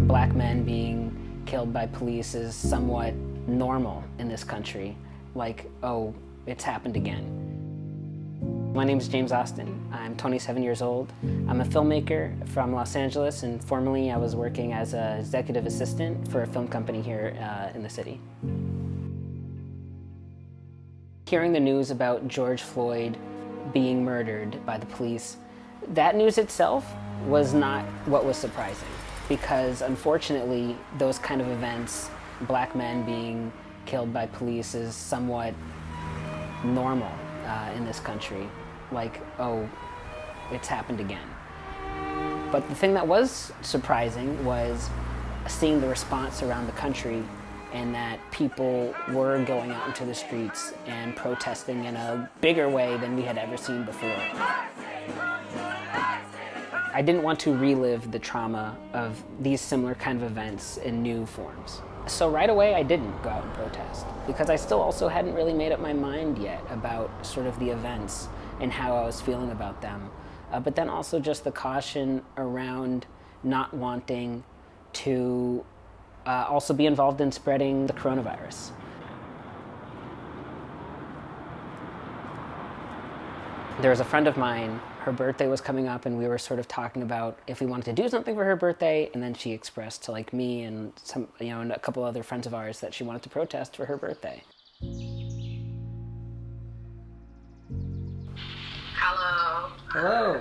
Black men being killed by police is somewhat normal in this country. Like, oh, it's happened again. My name is James Austen. I'm 27 years old. I'm a filmmaker from Los Angeles, and formerly I was working as an executive assistant for a film company here in the city. Hearing the news about George Floyd being murdered by the police, that news itself was not what was surprising, because unfortunately those kind of events, Black men being killed by police, is somewhat normal in this country. Like, oh, it's happened again. But the thing that was surprising was seeing the response around the country, and that people were going out into the streets and protesting in a bigger way than we had ever seen before. I didn't want to relive the trauma of these similar kind of events in new forms. So right away I didn't go out and protest, because I still also hadn't really made up my mind yet about sort of the events and how I was feeling about them. But then also just the caution around not wanting to also be involved in spreading the coronavirus. There was a friend of mine, her birthday was coming up, and we were sort of talking about if we wanted to do something for her birthday, and then she expressed to like me and some, and a couple other friends of ours that she wanted to protest for her birthday. Hello. Hello.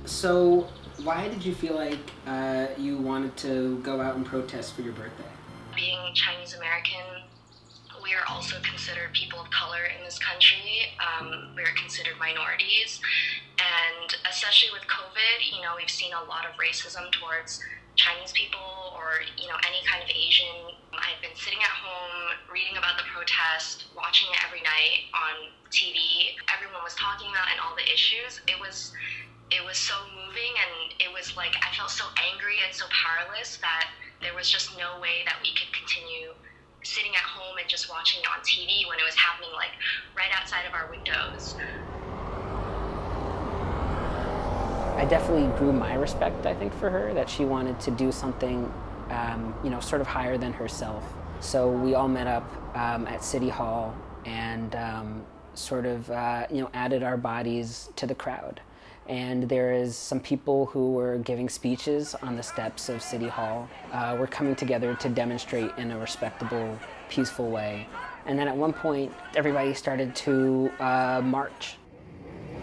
So why did you feel like you wanted to go out and protest for your birthday? Being Chinese American, we are also considered people of color in this country. We are considered minorities. And especially with COVID, we've seen a lot of racism towards Chinese people or, any kind of Asian. I've been sitting at home, reading about the protest, watching it every night on TV. Everyone was talking about and all the issues. It was so moving, and it was like I felt so angry and so powerless that there was just no way that we could continue sitting at home and just watching it on TV when it was happening like right outside of our windows. I definitely grew my respect, I think, for her, that she wanted to do something, sort of higher than herself. So we all met up at City Hall and added our bodies to the crowd. And there is some people who were giving speeches on the steps of City Hall. We're coming together to demonstrate in a respectable, peaceful way. And then at one point, everybody started to march.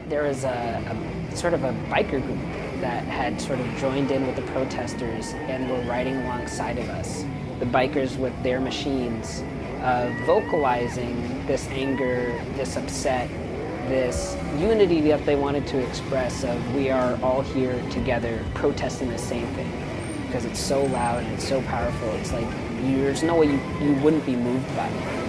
There was a sort of a biker group that had sort of joined in with the protesters and were riding alongside of us. The bikers with their machines, vocalizing this anger, this upset, this unity that they wanted to express of we are all here together protesting the same thing, because it's so loud and it's so powerful. It's like there's no way you wouldn't be moved by it.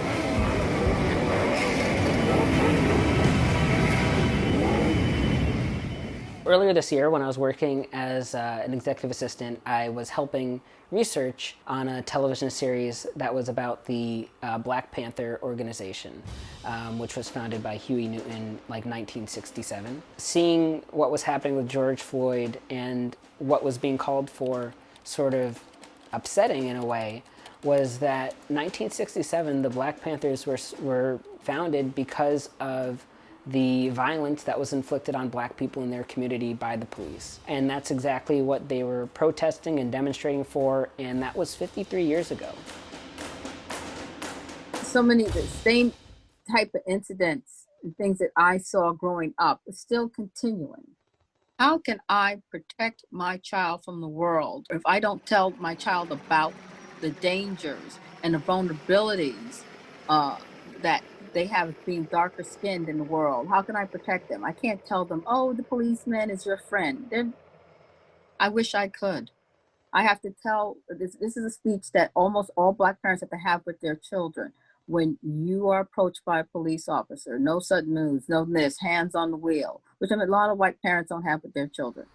Earlier this year, when I was working as an executive assistant, I was helping research on a television series that was about the Black Panther organization, which was founded by Huey Newton, like 1967. Seeing what was happening with George Floyd and what was being called for, sort of upsetting in a way, was that 1967, the Black Panthers were founded because of the violence that was inflicted on Black people in their community by the police. And that's exactly what they were protesting and demonstrating for, and that was 53 years ago. So many of the same type of incidents and things that I saw growing up are still continuing. How can I protect my child from the world if I don't tell my child about the dangers and the vulnerabilities that they have being darker skinned in the world? How can I protect them? I can't tell them, oh, the policeman is your friend. I wish I could. I have to tell, this is a speech that almost all Black parents have to have with their children. When you are approached by a police officer, no sudden moves, no this, hands on the wheel, which a lot of white parents don't have with their children.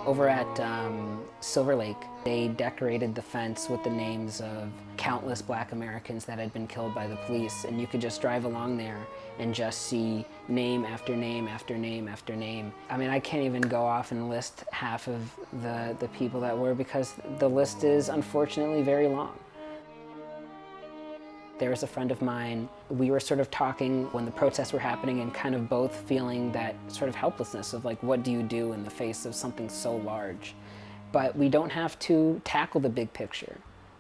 Over at Silver Lake, they decorated the fence with the names of countless Black Americans that had been killed by the police, and you could just drive along there and just see name after name after name after name. I mean, I can't even go off and list half of the people that were, because the list is unfortunately very long. There was a friend of mine, we were sort of talking when the protests were happening and kind of both feeling that sort of helplessness of like, what do you do in the face of something so large? But we don't have to tackle the big picture.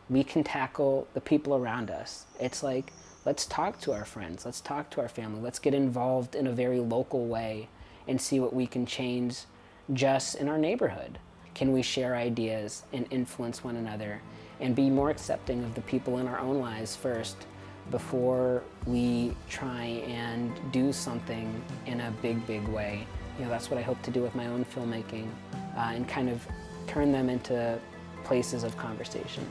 We can tackle the people around us. It's like, let's talk to our friends, let's talk to our family, let's get involved in a very local way and see what we can change just in our neighborhood. Can we share ideas and influence one another and be more accepting of the people in our own lives first before we try and do something in a big, big way? You know, that's what I hope to do with my own filmmaking, and kind of turn them into places of conversation.